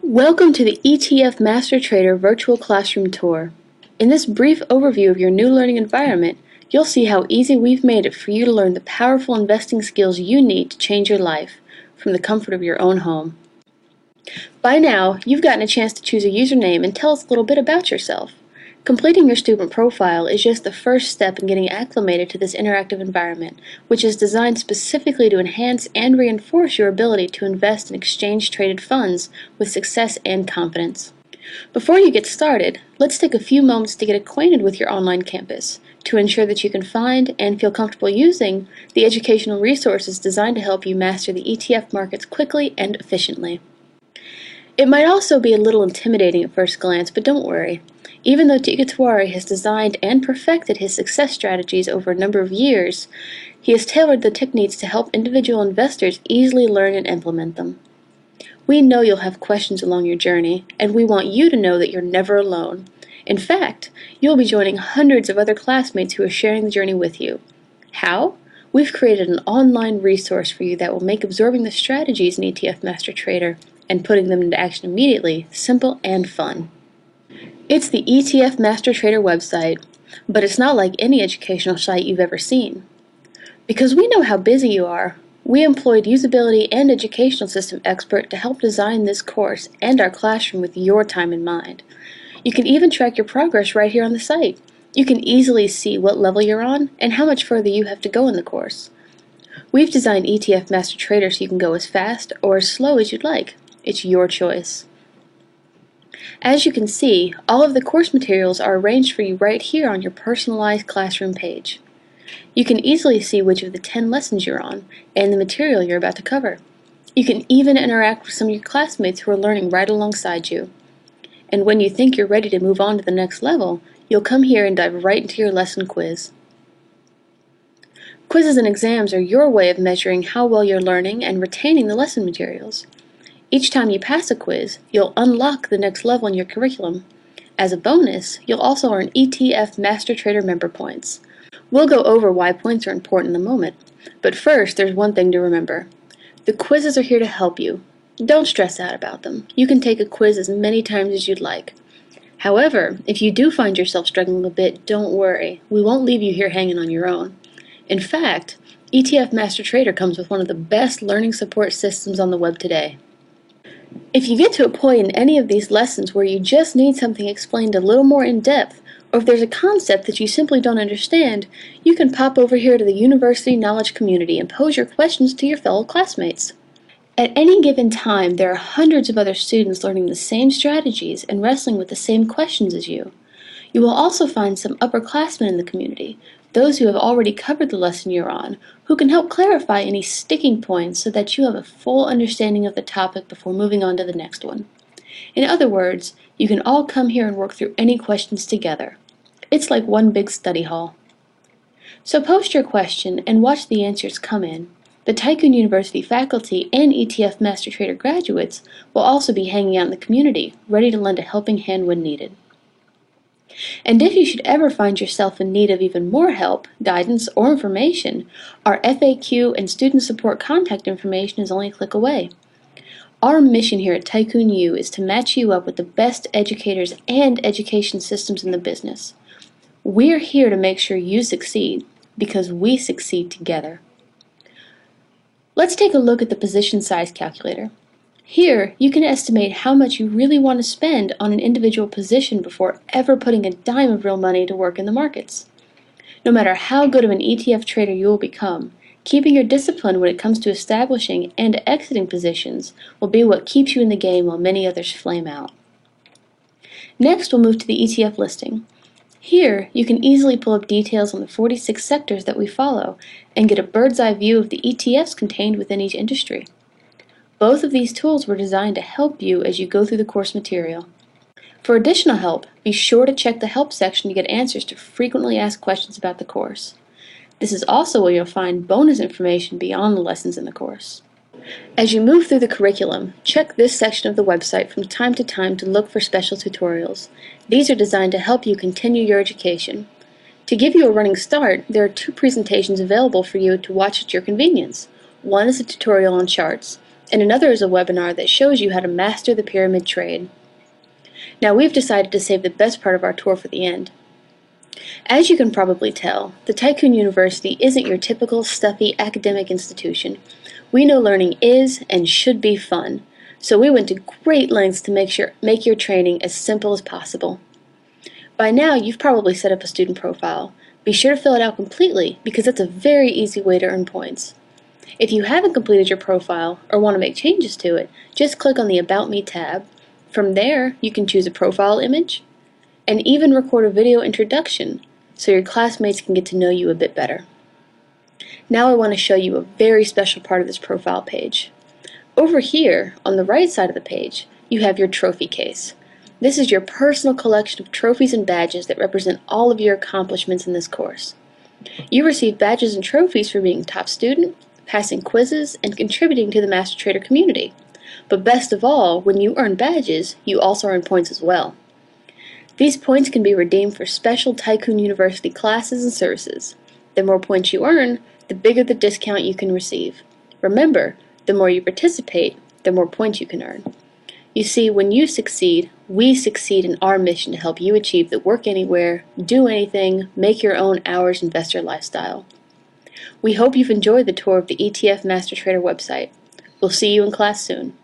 Welcome to the ETF Master Trader Virtual Classroom Tour. In this brief overview of your new learning environment, you'll see how easy we've made it for you to learn the powerful investing skills you need to change your life from the comfort of your own home. By now, you've gotten a chance to choose a username and tell us a little bit about yourself. Completing your student profile is just the first step in getting acclimated to this interactive environment, which is designed specifically to enhance and reinforce your ability to invest in exchange-traded funds with success and confidence. Before you get started, let's take a few moments to get acquainted with your online campus to ensure that you can find and feel comfortable using the educational resources designed to help you master the ETF markets quickly and efficiently. It might also be a little intimidating at first glance, but don't worry. Even though Tigatuari has designed and perfected his success strategies over a number of years, he has tailored the techniques to help individual investors easily learn and implement them. We know you'll have questions along your journey, and we want you to know that you're never alone. In fact, you'll be joining hundreds of other classmates who are sharing the journey with you. How? We've created an online resource for you that will make absorbing the strategies in ETF Master Trader and putting them into action immediately simple and fun. It's the ETF Master Trader website, but it's not like any educational site you've ever seen. Because we know how busy you are, we employed usability and educational system expert to help design this course and our classroom with your time in mind. You can even track your progress right here on the site. You can easily see what level you're on and how much further you have to go in the course. We've designed ETF Master Trader so you can go as fast or as slow as you'd like. It's your choice. As you can see, all of the course materials are arranged for you right here on your personalized classroom page. You can easily see which of the 10 lessons you're on and the material you're about to cover. You can even interact with some of your classmates who are learning right alongside you. And when you think you're ready to move on to the next level, you'll come here and dive right into your lesson quiz. Quizzes and exams are your way of measuring how well you're learning and retaining the lesson materials. Each time you pass a quiz, you'll unlock the next level in your curriculum. As a bonus, you'll also earn ETF Master Trader member points. We'll go over why points are important in a moment, but first there's one thing to remember. The quizzes are here to help you. Don't stress out about them. You can take a quiz as many times as you'd like. However, if you do find yourself struggling a bit, don't worry. We won't leave you here hanging on your own. In fact, ETF Master Trader comes with one of the best learning support systems on the web today. If you get to a point in any of these lessons where you just need something explained a little more in depth, or if there's a concept that you simply don't understand, you can pop over here to the University Knowledge Community and pose your questions to your fellow classmates. At any given time, there are hundreds of other students learning the same strategies and wrestling with the same questions as you. You will also find some upperclassmen in the community, those who have already covered the lesson you're on, who can help clarify any sticking points so that you have a full understanding of the topic before moving on to the next one. In other words, you can all come here and work through any questions together. It's like one big study hall. So post your question and watch the answers come in. The Tycoon University faculty and ETF Master Trader graduates will also be hanging out in the community, ready to lend a helping hand when needed. And if you should ever find yourself in need of even more help, guidance, or information, our FAQ and student support contact information is only a click away. Our mission here at Tycoon U is to match you up with the best educators and education systems in the business. We're here to make sure you succeed, because we succeed together. Let's take a look at the position size calculator. Here, you can estimate how much you really want to spend on an individual position before ever putting a dime of real money to work in the markets. No matter how good of an ETF trader you will become, keeping your discipline when it comes to establishing and exiting positions will be what keeps you in the game while many others flame out. Next, we'll move to the ETF listing. Here, you can easily pull up details on the 46 sectors that we follow and get a bird's eye view of the ETFs contained within each industry. Both of these tools were designed to help you as you go through the course material. For additional help, be sure to check the help section to get answers to frequently asked questions about the course. This is also where you'll find bonus information beyond the lessons in the course. As you move through the curriculum, check this section of the website from time to time to look for special tutorials. These are designed to help you continue your education. To give you a running start, there are 2 presentations available for you to watch at your convenience. One is a tutorial on charts. and another is a webinar that shows you how to master the pyramid trade. Now we've decided to save the best part of our tour for the end. As you can probably tell, the Tycoon University isn't your typical stuffy academic institution. We know learning is and should be fun, so we went to great lengths to make your training as simple as possible. By now, you've probably set up a student profile. Be sure to fill it out completely because it's a very easy way to earn points. If you haven't completed your profile or want to make changes to it, just click on the About Me tab. From there, you can choose a profile image and even record a video introduction so your classmates can get to know you a bit better. Now I want to show you a very special part of this profile page. Over here, on the right side of the page, you have your trophy case. This is your personal collection of trophies and badges that represent all of your accomplishments in this course. You receive badges and trophies for being a top student, passing quizzes, and contributing to the Master Trader community. But best of all, when you earn badges, you also earn points as well. These points can be redeemed for special Tycoon University classes and services. The more points you earn, the bigger the discount you can receive. Remember, the more you participate, the more points you can earn. You see, when you succeed, we succeed in our mission to help you achieve the work anywhere, do anything, make your own hours investor lifestyle. We hope you've enjoyed the tour of the ETF Master Trader website. We'll see you in class soon.